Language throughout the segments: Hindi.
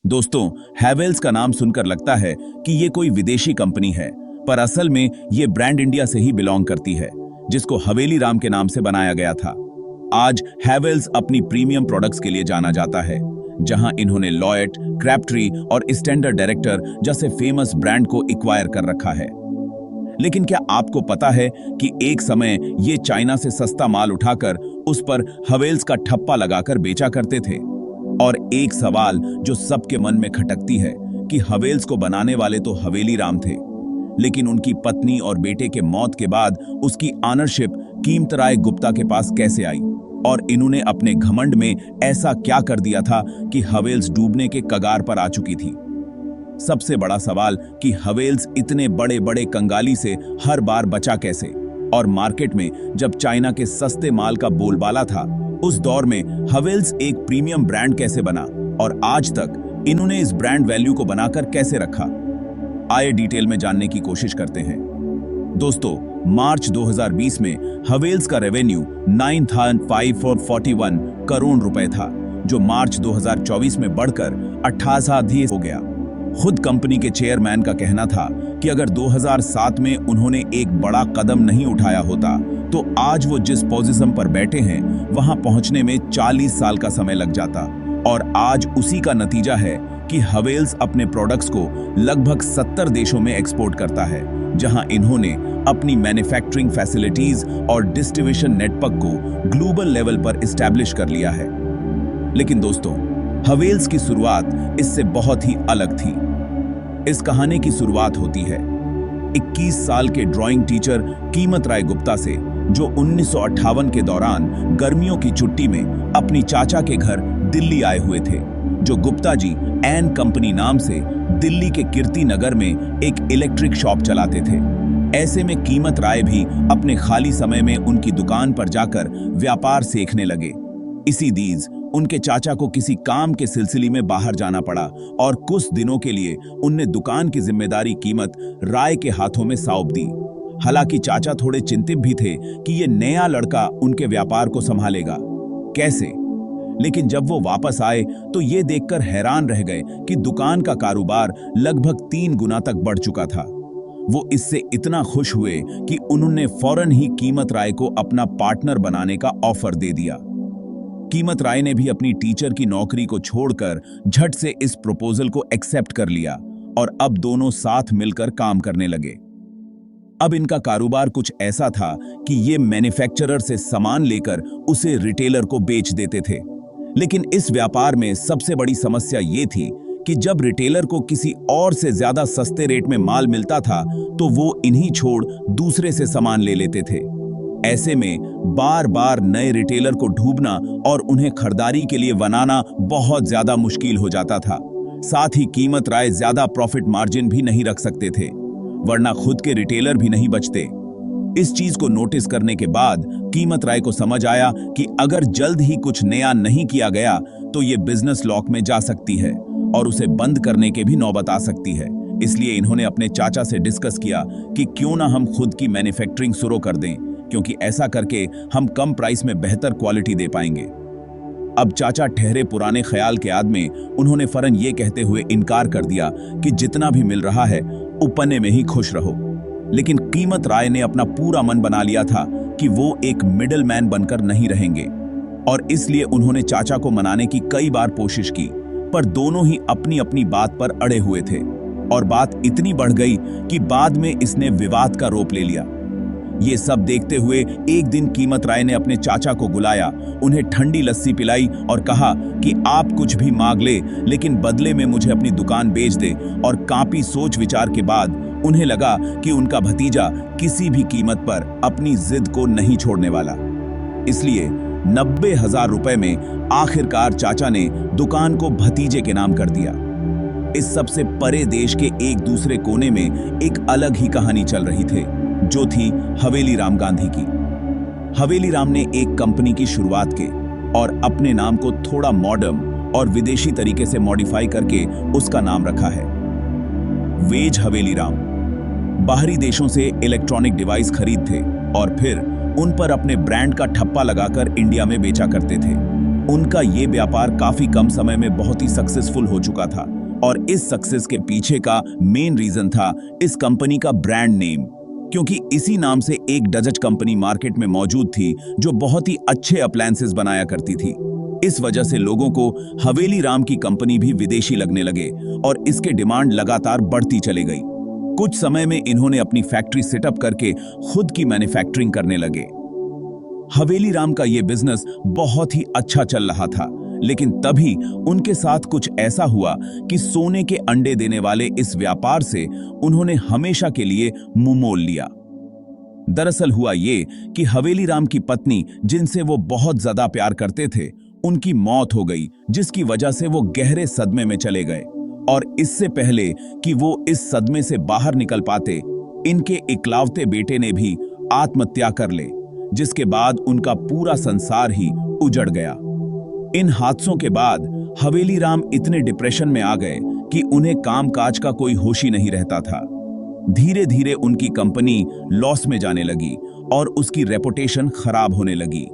दोस्तों, हैवेल्स का नाम सुनकर लगता है कि ये कोई विदेशी कंपनी है, पर असल में ये ब्रांड इंडिया से ही बिलोंग करती है, जिसको हवेली राम के नाम से बनाया गया था। आज हैवेल्स अपनी प्रीमियम प्रोडक्ट्स के लिए जाना जाता है, जहां इन्होंने लॉयड, क्रैबट्री और स्टैंडर्ड डायरेक्टर जैसे फेमस ब्रांड को एक्वायर कर रखा है। लेकिन क्या आपको पता है कि एक समय ये चाइना से सस्ता माल उठाकर उस पर हवेल्स का ठप्पा लगाकर बेचा करते थे? और एक सवाल जो सबके मन में खटकती है कि हवेल्स को बनाने वाले तो हवेली राम थे, लेकिन उनकी पत्नी और बेटे के मौत के बाद उसकी ऑनरशिप कीमतराय गुप्ता के पास कैसे आई, और इन्होंने अपने घमंड में ऐसा क्या कर दिया था कि हवेल्स डूबने के कगार पर आ चुकी थी। सबसे बड़ा सवाल कि हवेल्स इतने बड़े बड़े कंगाली से हर बार बचा कैसे, और मार्केट में जब चाइना के सस्ते माल का बोलबाला था, उस दौर में हवेल्स एक प्रीमियम ब्रांड कैसे बना, और आज तक इन्होंने इस ब्रांड वैल्यू को बनाकर कैसे रखा। आइए डिटेल में जानने की कोशिश करते हैं। दोस्तों, मार्च 2020 में हवेल्स का रेवेन्यू 9,541 करोड़ रुपए था, जो मार्च 2024 में बढ़कर 88 हो गया। खुद कंपनी के चेयरमैन का कहना था कि अगर 2007 में उन्होंने एक बड़ा कदम नहीं उठाया होता तो आज वो जिस पोजीशन पर बैठे हैं वहां पहुंचने में 40 साल का समय लग जाता। और आज उसी का नतीजा है कि हवेल्स अपने प्रोडक्ट्स को लगभग 70 देशों में एक्सपोर्ट करता है, जहां इन्होंने अपनी मैन्युफैक्चरिंग फैसिलिटीज और डिस्ट्रीब्यूशन नेटवर्क को ग्लोबल लेवल पर एस्टैब्लिश कर लिया है। लेकिन दोस्तों, हवेल्स की शुरुआत इससे बहुत ही अलग थी। इस कहानी की शुरुआत होती है 21 साल के ड्राइंग टीचर कीमतराय गुप्ता से, जो 1958 के दौरान गर्मियों की छुट्टी में अपनी चाचा के घर दिल्ली आए हुए थे, जो गुप्ता जी एन कंपनी नाम से दिल्ली के कीर्ति नगर में एक इलेक्ट्रिक शॉप चलाते थे। ऐसे में कीमतराय भी अपने खाली समय में उनकी दुकान पर जाकर व्यापार सीखने लगे। इसी बीच उनके चाचा को किसी काम के सिलसिले में बाहर जाना पड़ा और कुछ दिनों के लिए उनने दुकान की जिम्मेदारी कीमत राय के हाथों में सौंप दी। हालांकि चाचा थोड़े चिंतित भी थे कि ये नया लड़का उनके व्यापार को संभालेगा कैसे। लेकिन जब वो वापस आए तो ये देखकर हैरान रह गए कि दुकान का कारोबार लगभग 3 गुना तक बढ़ चुका था। वो इससे इतना खुश हुए कि उन्होंने फौरन ही कीमतराय को अपना पार्टनर बनाने का ऑफर दे दिया। कीमतराय ने भी अपनी टीचर की नौकरी को छोड़कर झट से इस प्रपोजल को एक्सेप्ट कर लिया और अब दोनों साथ मिलकर काम करने लगे। अब इनका कारोबार कुछ ऐसा था कि ये मैन्युफैक्चरर से सामान लेकर उसे रिटेलर को बेच देते थे। लेकिन इस व्यापार में सबसे बड़ी समस्या ये थी कि जब रिटेलर को किसी और से ज्यादा सस्ते रेट में माल मिलता था तो वो इन्हीं छोड़ दूसरे से सामान ले लेते थे। ऐसे में बार बार नए रिटेलर को ढूंढना और उन्हें खरीदारी के लिए बनाना बहुत ज्यादा मुश्किल हो जाता था। साथ ही कीमतराय ज्यादा प्रॉफिट मार्जिन भी नहीं रख सकते थे, वरना खुद के रिटेलर भी नहीं बचते। इस चीज को नोटिस करने के बाद कीमतराय को समझ आया कि अगर जल्द ही कुछ नया नहीं किया गया तो ये बिजनेस लॉक में जा सकती है और उसे बंद करने के भी नौबत आ सकती है। इसलिए इन्होंने अपने चाचा से डिस्कस किया कि क्यों ना हम खुद की मैन्युफैक्चरिंग शुरू कर दें, क्योंकि ऐसा करके हम कम प्राइस में बेहतर क्वालिटी दे पाएंगे। अब चाचा ठहरे पुराने ख्याल के आद में उन्होंने फौरन ये कहते हुए इनकार कर दिया कि जितना भी मिल रहा है उपने में ही खुश रहो। लेकिन कीमतराय ने अपना पूरा मन बना लिया था कि वो एक मिडिल मैन बनकर नहीं रहेंगे, और इसलिए उन्होंने चाचा को मनाने की कई बार कोशिश की, पर दोनों ही अपनी अपनी बात पर अड़े हुए थे। और बात इतनी बढ़ गई कि बाद में इसने विवाद का रूप ले लिया। ये सब देखते हुए एक दिन कीमतराय ने अपने चाचा को बुलाया, उन्हें ठंडी लस्सी पिलाई और कहा कि आप कुछ भी मांग ले, लेकिन बदले में मुझे अपनी दुकान बेच दे। और काफी सोच विचार के बाद उन्हें लगा कि उनका भतीजा किसी भी कीमत पर अपनी जिद को नहीं छोड़ने वाला। इसलिए 90,000 रुपए में आखिरकार चाचा ने दुकान को भतीजे के नाम कर दिया। इस सबसे परे देश के एक दूसरे कोने में एक अलग ही कहानी चल रही थी, जो थी हवेली राम गांधी की। हवेली राम ने एक कंपनी की शुरुआत की और अपने नाम को थोड़ा मॉडर्न और विदेशी तरीके से मॉडिफाई करके उसका नाम रखा है वेज हवेली राम। बाहरी देशों से इलेक्ट्रॉनिक डिवाइस खरीदते और फिर उन पर अपने ब्रांड का ठप्पा लगाकर इंडिया में बेचा करते थे। उनका ये व्यापार काफी कम समय में बहुत ही सक्सेसफुल हो चुका था और इस सक्सेस के पीछे का मेन रीजन था इस कंपनी का ब्रांड नेम, क्योंकि इसी नाम से एक डच कंपनी मार्केट में मौजूद थी जो बहुत ही अच्छे अप्लायंसेस बनाया करती थी। इस वजह से लोगों को हवेली राम की कंपनी भी विदेशी लगने लगे और इसके डिमांड लगातार बढ़ती चली गई। कुछ समय में इन्होंने अपनी फैक्ट्री सेटअप करके खुद की मैन्युफैक्चरिंग करने लगे। हवेली राम का यह बिजनेस बहुत ही अच्छा चल रहा था, लेकिन तभी उनके साथ कुछ ऐसा हुआ कि सोने के अंडे देने वाले इस व्यापार से उन्होंने हमेशा के लिए मुंह मोड़ लिया। दरअसल हुआ ये कि हवेली राम की पत्नी, जिनसे वो बहुत ज्यादा प्यार करते थे, उनकी मौत हो गई, जिसकी वजह से वो गहरे सदमे में चले गए। और इससे पहले कि वो इस सदमे से बाहर निकल पाते, इनके इकलौते बेटे ने भी आत्महत्या कर ले, जिसके बाद उनका पूरा संसार ही उजड़ गया। इन हादसों के बाद हवेली राम इतने डिप्रेशन में आ गए कि उन्हें कामकाज का कोई होश ही नहीं रहता था। धीरे धीरे उनकी कंपनी लॉस में जाने लगी और उसकी रेपुटेशन खराब होने लगी।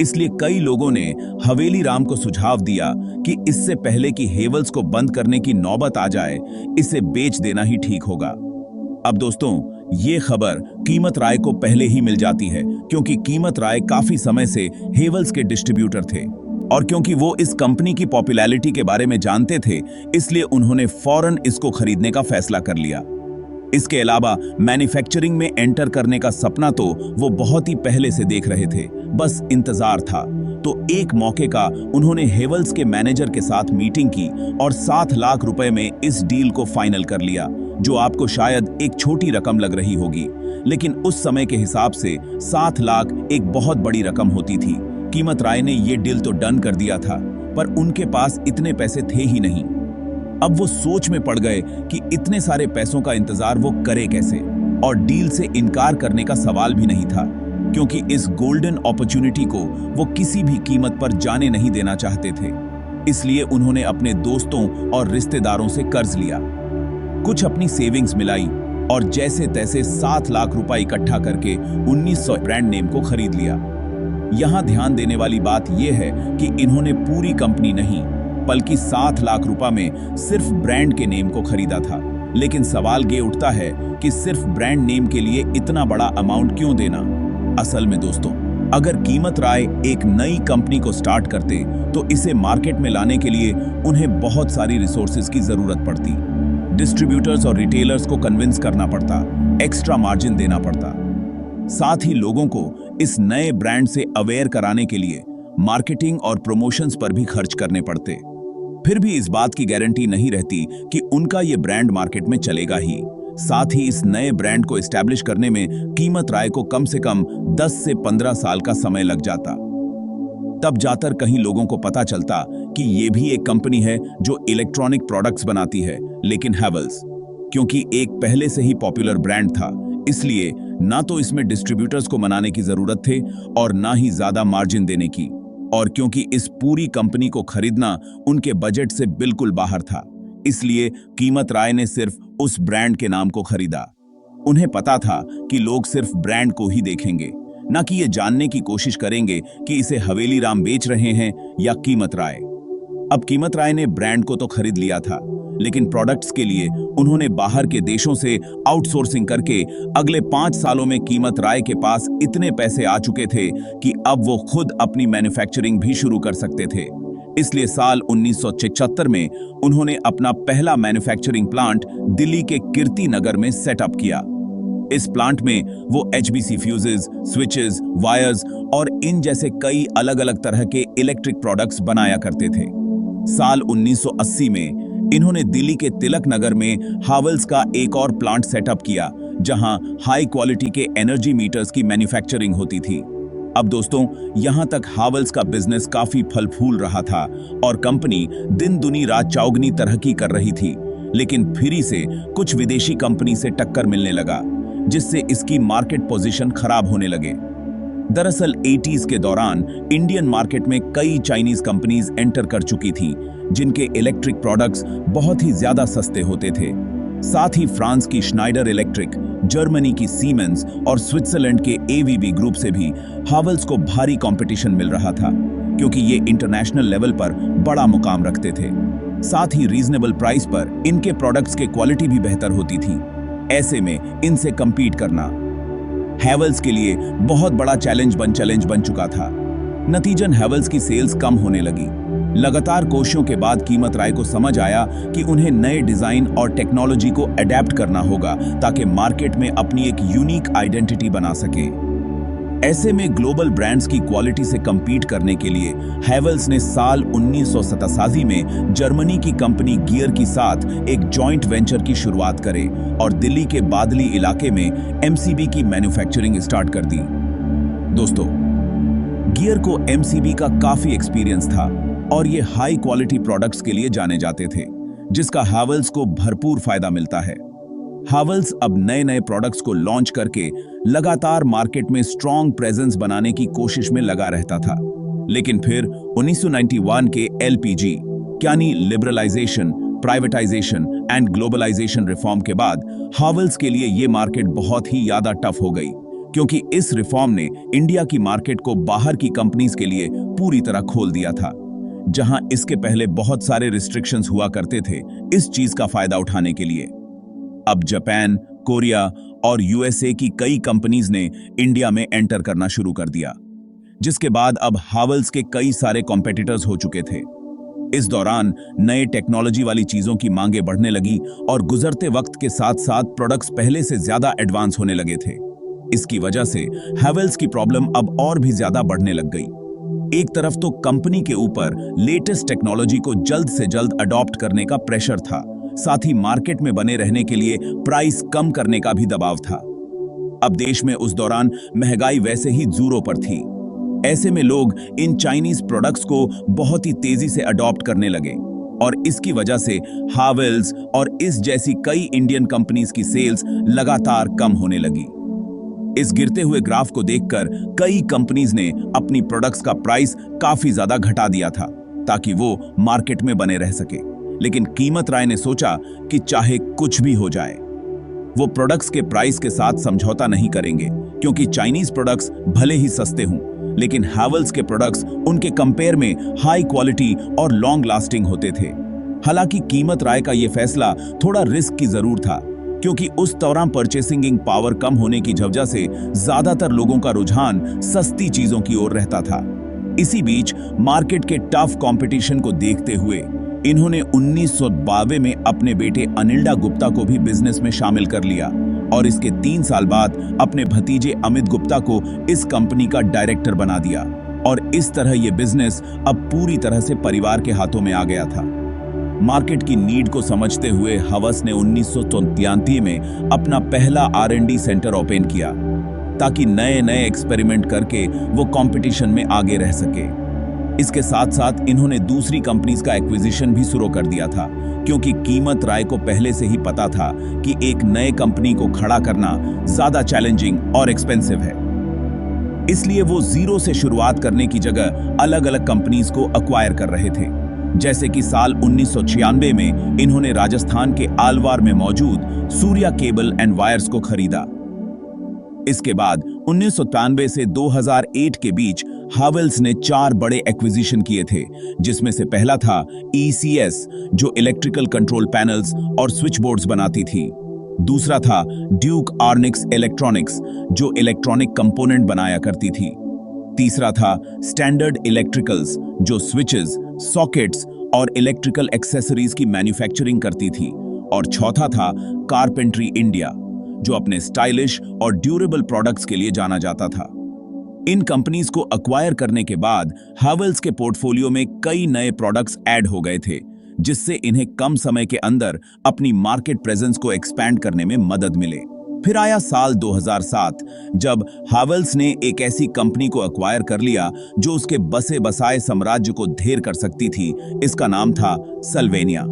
इसलिए कई लोगों ने हवेली राम को सुझाव दिया कि इससे पहले कि हेवल्स को बंद करने की नौबत आ जाए, इसे बेच देना ही ठीक होगा। अब दोस्तों, ये खबर कीमत राय को पहले ही मिल जाती है, क्योंकि कीमत राय काफी समय से हेवल्स के डिस्ट्रीब्यूटर थे और क्योंकि वो इस कंपनी की पॉपुलैरिटी के बारे में जानते थे, इसलिए उन्होंने फौरन इसको खरीदने का फैसला कर लिया। इसके अलावा मैन्युफैक्चरिंग में एंटर करने का सपना तो वो बहुत ही पहले से देख रहे थे, बस इंतजार था। तो एक मौके का उन्होंने हेवल्स के मैनेजर के साथ मीटिंग की और 7 लाख रुपए में इस डील को फाइनल कर लिया, जो आपको शायद एक छोटी रकम लग रही होगी, लेकिन उस समय के हिसाब से 7 लाख एक बहुत बड़ी रकम होती थी। कीमत राय ने ये डील तो डन कर दिया था, पर उनके पास इतने पैसे थे ही नहीं। अब वो सोच में पड़ गए कि इतने सारे पैसों का इंतजार वो करे कैसे, और डील से इनकार करने का सवाल भी नहीं था, क्योंकि इस गोल्डन अपॉर्चुनिटी को वो किसी भी कीमत पर जाने नहीं देना चाहते थे। इसलिए उन्होंने अपने दोस्तों और रिश्तेदारों से कर्ज लिया, कुछ अपनी सेविंग्स मिलाई और जैसे तैसे 7 लाख रुपए इकट्ठा करके 1900 ब्रांड नेम को खरीद लिया। यहां ध्यान देने वाली बात यह है कि इन्होंने पूरी कंपनी नहीं, बल्कि 7 लाख रुपए में सिर्फ ब्रांड के नेम को खरीदा था। लेकिन सवाल ये उठता है कि सिर्फ ब्रांड नेम के लिए इतना बड़ा अमाउंट क्यों देना? असल में दोस्तों, अगर कीमत राय एक नई कंपनी को स्टार्ट करते तो इसे मार्केट में लाने के लिए उन्हें बहुत सारी रिसोर्सेज की जरूरत पड़ती। डिस्ट्रीब्यूटर्स और रिटेलर्स को कन्विंस करना पड़ता, एक्स्ट्रा मार्जिन देना पड़ता, साथ ही लोगों को इस नए ब्रांड से अवेयर कराने के लिए मार्केटिंग और प्रमोशंस पर भी खर्च करने पड़ते। फिर भी इस बात की गारंटी नहीं रहती कि उनका ये ब्रांड मार्केट में चलेगा ही। साथ ही इस नए ब्रांड को एस्टैब्लिश करने में कीमत राय को कम से कम 10 से 15 साल का समय लग जाता। तब जाकर कहीं लोगों को पता चलता कि ये भी एक कंपनी है जो इलेक्ट्रॉनिक प्रोडक्ट्स बनाती है, लेकिन हैवेल्स, क्योंकि एक पहले से ही पॉपुलर ब्रांड था, इसलिए ना तो इसमें डिस्ट्रीब्यूटर्स को मनाने की जरूरत थे और ना ही ज्यादा मार्जिन देने की। और क्योंकि इस पूरी कंपनी को खरीदना उनके बजट से बिल्कुल बाहर था, इसलिए कीमत राय ने सिर्फ उस ब्रांड के नाम को खरीदा। उन्हें पता था कि लोग सिर्फ ब्रांड को ही देखेंगे, ना कि ये जानने की कोशिश करेंगे कि इसे हवेली राम बेच रहे हैं या कीमत राय। अब कीमत राय ने ब्रांड को तो खरीद लिया था, लेकिन प्रोडक्ट्स के लिए उन्होंने बाहर के देशों से आउटसोर्सिंग करके अगले 5 सालों में कीमत राय के पास इतने पैसे आ चुके थे कि अब वो खुद अपनी मैन्युफैक्चरिंग भी शुरू कर सकते थे। इसलिए साल 1976 में उन्होंने अपना पहला मैन्युफैक्चरिंग प्लांट दिल्ली के कीर्ति नगर में सेटअप किया। इस प्लांट में वो HBC फ्यूजेस, स्विचेस, वायर्स और इन जैसे कई अलग अलग तरह के इलेक्ट्रिक प्रोडक्ट्स बनाया करते थे। साल 1980 में इन्होंने दिल्ली के तिलक नगर में हावेल्स का एक और प्लांट सेटअप किया, जहां हाई क्वालिटी के एनर्जी मीटर्स की मैन्युफैक्चरिंग होती थी। अब दोस्तों, यहां तक हावेल्स का बिजनेस काफी फल फूल रहा था और कंपनी दिन दुनी रात चौगनी तरक्की कर रही थी, लेकिन फिर ही से कुछ विदेशी कंपनी से टक्कर मिलने लगा, जिससे इसकी मार्केट पोजीशन खराब होने लगे। दरअसल 80s के दौरान इंडियन मार्केट में कई चाइनीज कंपनीज एंटर कर चुकी थीं, जिनके इलेक्ट्रिक प्रोडक्ट्स बहुत ही ज्यादा सस्ते होते थे। साथ ही फ्रांस की श्नाइडर इलेक्ट्रिक, जर्मनी की सीमेंस और स्विट्जरलैंड के ABB ग्रुप से भी हावेल्स को भारी कंपटीशन मिल रहा था। क्योंकि ये इंटरनेशनल लेवल पर बड़ा मुकाम रखते थे। साथ ही रीजनेबल प्राइस पर इनके प्रोडक्ट्स के क्वालिटी भी बेहतर होती थी। ऐसे में इनसे compete करना हैवेल्स के लिए बहुत बड़ा चैलेंज बन चुका था। नतीजन हैवेल्स की सेल्स कम होने लगी। लगातार कोशिशों के बाद कीमत राय को समझ आया कि उन्हें नए डिजाइन और टेक्नोलॉजी को अडेप्ट करना होगा ताकि मार्केट में अपनी एक यूनिक आइडेंटिटी बना सके। ऐसे में ग्लोबल ब्रांड्स की क्वालिटी से compete करने के लिए हैवेल्स ने साल 1987 में जर्मनी की कंपनी गियर के साथ एक जॉइंट वेंचर की शुरुआत करे और दिल्ली के बादली इलाके में एमसीबी की मैन्युफैक्चरिंग स्टार्ट कर दी। दोस्तों, गियर को एमसीबी का काफी एक्सपीरियंस था और ये हाई क्वालिटी प्रोडक्ट्स के लिए जाने जाते थे, जिसका हैवेल्स को भरपूर फायदा मिलता है। हैवेल्स अब नए प्रोडक्ट्स को लॉन्च करके लगातार मार्केट में स्ट्रॉन्ग प्रेजेंस बनाने की कोशिश में लगा रहता था। लेकिन फिर 1991 के एलपीजी यानी liberalisation, privatisation and globalisation reform के बाद हैवेल्स के लिए ये मार्केट बहुत ही ज्यादा टफ हो गई, क्योंकि इस रिफॉर्म ने इंडिया की मार्केट को बाहर की कंपनीज के लिए पूरी तरह खोल दिया था। जहां इसके पहले बहुत सारे रिस्ट्रिक्शंस हुआ करते थे इस चीज का फायदा उठाने के लिए। अब जापान, कोरिया और यूएसए की कई कंपनीज ने इंडिया में एंटर करना शुरू कर दिया, जिसके बाद अब हैवेल्स के कई सारे कॉम्पिटिटर्स हो चुके थे। इस दौरान नए टेक्नोलॉजी वाली चीजों की मांगे बढ़ने लगी और गुजरते वक्त के साथ साथ प्रोडक्ट्स पहले से ज्यादा एडवांस होने लगे थे। इसकी वजह से हैवेल्स की प्रॉब्लम अब और भी ज्यादा बढ़ने लग गई। एक तरफ तो कंपनी के ऊपर लेटेस्ट टेक्नोलॉजी को जल्द से जल्द अडॉप्ट करने का प्रेशर था, साथ ही मार्केट में बने रहने के लिए प्राइस कम करने का भी दबाव था। अब देश में उस दौरान महंगाई वैसे ही जोरों पर थी। ऐसे में लोग इन चाइनीज प्रोडक्ट्स को बहुत ही तेजी से अडॉप्ट करने लगे और इसकी वजह से हैवेल्स और इस जैसी कई इंडियन कंपनीज की सेल्स लगातार कम होने लगी। इस गिरते हुए ग्राफ को देखकर कई कंपनीज ने अपनी प्रोडक्ट्स का प्राइस काफी ज्यादा घटा दिया था ताकि वो मार्केट में बने रह सके। लेकिन कीमत राय ने सोचा कि चाहे कुछ भी हो जाए, वो प्रोडक्ट्स के प्राइस के साथ समझौता नहीं करेंगे, क्योंकि चाइनीज प्रोडक्ट्स भले ही सस्ते हों, लेकिन हैवेल्स के प्रोडक्ट्स उनके कंपेयर में हाई क्वालिटी और लॉन्ग लास्टिंग होते थे। हालांकि कीमत राय का यह फैसला थोड़ा रिस्क की जरूर था, क्योंकि उस दौरान परचेसिंग पावर कम होने की वजह से ज्यादातर लोगों का रुझान सस्ती चीजों की ओर रहता था। इसी बीच मार्केट के टफ कंपटीशन को देखते हुए इन्होंने 1992 में अपने बेटे अनिल्डा गुप्ता को भी बिजनेस में शामिल कर लिया और इसके 3 साल बाद अपने भतीजे अमित गुप्ता को इस कंपनी का डायरेक्टर बना दिया और इस तरह यह बिजनेस अब पूरी तरह से परिवार के हाथों में आ गया था। मार्केट की नीड को समझते हुए हैवेल्स ने 1993 में अपना पहला R&D सेंटर ओपन किया ताकि नए एक्सपेरिमेंट करके वो कंपटीशन में आगे रह सके। इसके साथ साथ इन्होंने दूसरी कंपनीज का एक्विजिशन भी शुरू कर दिया था, क्योंकि कीमत राय को पहले से ही पता था कि एक नए कंपनी को खड़ा करना ज्यादा चैलेंजिंग और एक्सपेंसिव है। इसलिए वो जीरो से शुरुआत करने की जगह अलग अलग कंपनीज को अक्वायर कर रहे थे। जैसे कि साल 1996 में इन्होंने राजस्थान के आलवार में मौजूद सूर्या केबल एंड वायर्स को खरीदा। इसके बाद 1993 से 2008 के बीच हैवेल्स ने 4 बड़े एक्विजिशन किए थे, जिसमें से पहला था ECS, जो इलेक्ट्रिकल कंट्रोल पैनल्स और स्विच बोर्ड्स बनाती थी। दूसरा था ड्यूक आर्निक्स इलेक्ट्रॉनिक्स, जो इलेक्ट्रॉनिक कंपोनेंट बनाया करती थी। तीसरा था स्टैंडर्ड इलेक्ट्रिकल्स, जो स्विचेस, सॉकेट्स और इलेक्ट्रिकल एक्सेसरीज की मैन्युफैक्चरिंग करती थी। और चौथा था कारपेंट्री इंडिया, जो अपने स्टाइलिश और ड्यूरेबल प्रोडक्ट्स के लिए जाना जाता था। इन कंपनीज को अक्वायर करने के बाद हैवेल्स के पोर्टफोलियो में कई नए प्रोडक्ट्स ऐड हो गए थे, जिससे इन्हें कम समय के अंदर अपनी मार्केट प्रेजेंस को एक्सपैंड करने में मदद मिले। फिर आया साल 2007, जब हैवेल्स ने एक ऐसी कंपनी को अक्वायर कर लिया जो उसके बसे बसाए साम्राज्य को ढेर कर सकती थी। इसका नाम था सल्वेनिया।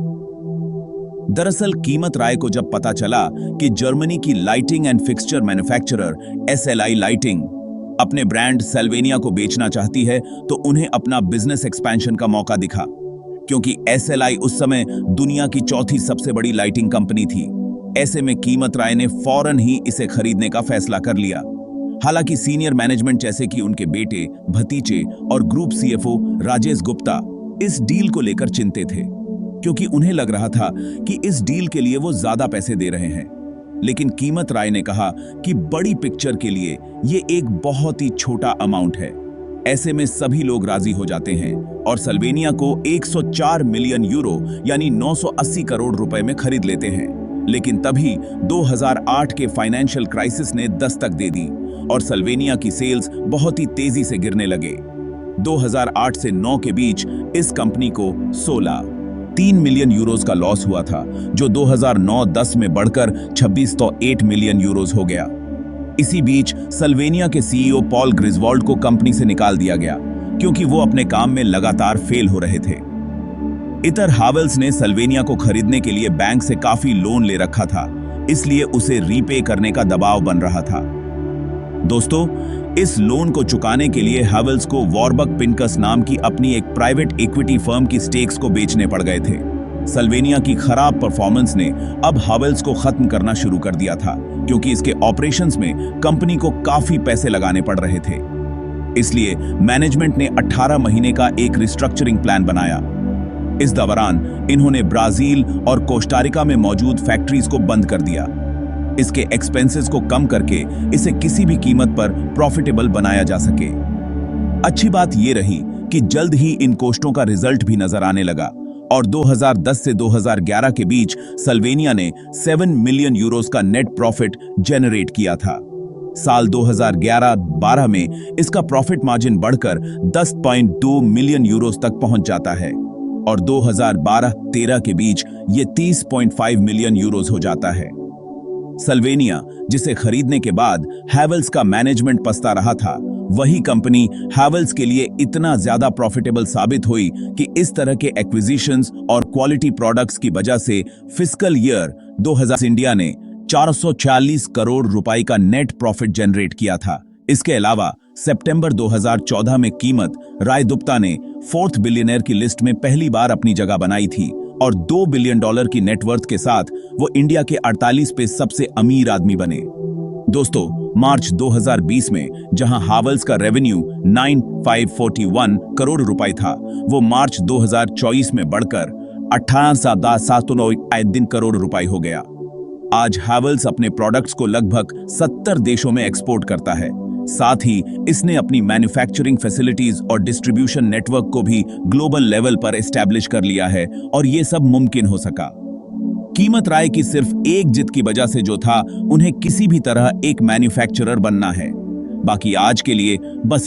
दरअसल कीमत राय को जब पता चला कि जर्मनी की lighting and fixture manufacturer SLI lighting अपने ब्रांड सल्वेनिया को बेचना चाहती है, तो उन्हें अपना बिजनेस एक्सपेंशन का मौका दिखा, क्योंकि SLI उस समय दुनिया की चौथी सबसे बड़ी लाइटिंग कंपनी थी। ऐसे में कीमत राय ने फौरन ही इसे खरीदने का फैसला कर लिया। हालांकि सीनियर मैनेजमेंट जैसे कि उनके बेटे, भतीजे और ग्रुप सीएफओ राजेश गुप्ता इस डील को लेकर चिंतित थे, क्योंकि उन्हें लग रहा था कि इस डील के लिए वो ज्यादा पैसे दे रहे हैं। लेकिन कीमत राय ने कहा कि बड़ी पिक्चर के लिए ये एक बहुत ही छोटा अमाउंट है। ऐसे में सभी लोग राजी हो जाते हैं और सल्वेनिया को 104 मिलियन यूरो यानी 980 करोड़ रुपए में खरीद लेते हैं। लेकिन तभी 2008 के फाइनेंशियल क्राइसिस ने दस्तक दे दी और सल्वेनिया की सेल्स बहुत ही तेजी से गिरने लगे। 2008 से 9 के बीच इस कंपनी को 3 मिलियन यूरोस का लॉस हुआ था, जो 2009-10 में बढ़कर 2608 मिलियन यूरोस हो गया। इसी बीच सल्वेनिया के सीईओ पॉल ग्रिजवॉल्ड को कंपनी से निकाल दिया गया, क्योंकि वो अपने काम में लगातार फेल हो रहे थे। इतर हावेल्स ने सल्वेनिया को खरीदने के लिए बैंक से काफी लोन ले रखा था, इसलिए उसे रीपे करने का दबाव बन रहा था। दोस्तों, इस लोन को चुकाने के लिए हावेल्स को वॉरबक पिनकस नाम की अपनी एक प्राइवेट इक्विटी फर्म की स्टेक्स को बेचने पड़ गए थे। सल्वेनिया की खराब परफॉर्मेंस ने अब हावेल्स को खत्म करना शुरू कर दिया था, क्योंकि इसके ऑपरेशंस में कंपनी को काफी पैसे लगाने पड़ रहे थे। इसलिए मैनेजमेंट ने 18 महीने का एक रिस्ट्रक्चरिंग प्लान बनाया। इस दौरान इन्होंने ब्राजील और कोस्टारिका में मौजूद फैक्ट्रीज को बंद कर दिया। इसके एक्सपेंसेस को कम करके इसे किसी भी कीमत पर प्रॉफिटेबल बनाया जा सके। अच्छी बात यह रही कि जल्द ही इन कोष्टों का रिजल्ट भी नजर आने लगा और 2010 से 2011 के बीच सल्वेनिया ने 7 मिलियन यूरोस का नेट प्रॉफिट जनरेट किया था। साल 2011-12 में इसका प्रॉफिट मार्जिन बढ़कर 10.2 मिलियन यूरोस तक पहुंच जाता है और 2012-13 के बीच ये 30.5 मिलियन यूरोस हो जाता है। सल्वेनिया, जिसे खरीदने के बाद हैवेल्स का मैनेजमेंट पछता रहा था, वही कंपनी हैवेल्स के लिए इतना ज्यादा प्रॉफिटेबल साबित हुई कि इस तरह के एक्विजिशंस और क्वालिटी प्रोडक्ट्स की वजह से फिस्कल ईयर 2000 इंडिया ने 440 करोड़ रुपए का नेट प्रॉफिट जनरेट किया था। इसके अलावा सितंबर 2014 में कीमत राय दुप्ता ने 4th बिलियनर की लिस्ट में पहली बार अपनी जगह बनाई थी और $2 बिलियन की नेटवर्थ के साथ वो इंडिया के 48 पे सबसे अमीर आदमी बने। दोस्तों, मार्च 2020 में जहां हावेल्स का रेवेन्यू 9,541 करोड़ रुपए था, वो मार्च 2024 में बढ़कर 18,709 करोड़ रुपए हो गया। आज हैवेल्स अपने प्रोडक्ट्स को लगभग 70 देशों में एक्सपोर्ट करता है। साथ ही इसने अपनी मैन्युफैक्चरिंग फैसिलिटीज और डिस्ट्रीब्यूशन नेटवर्क को भी ग्लोबल लेवल पर एस्टैब्लिश कर लिया है और ये सब मुमकिन हो सका। कीमत राय की सिर्फ एक जिद की वजह से जो था, उन्हें किसी भी तरह एक मैन्युफैक्चरर बनना है। बाकी आज के लिए बस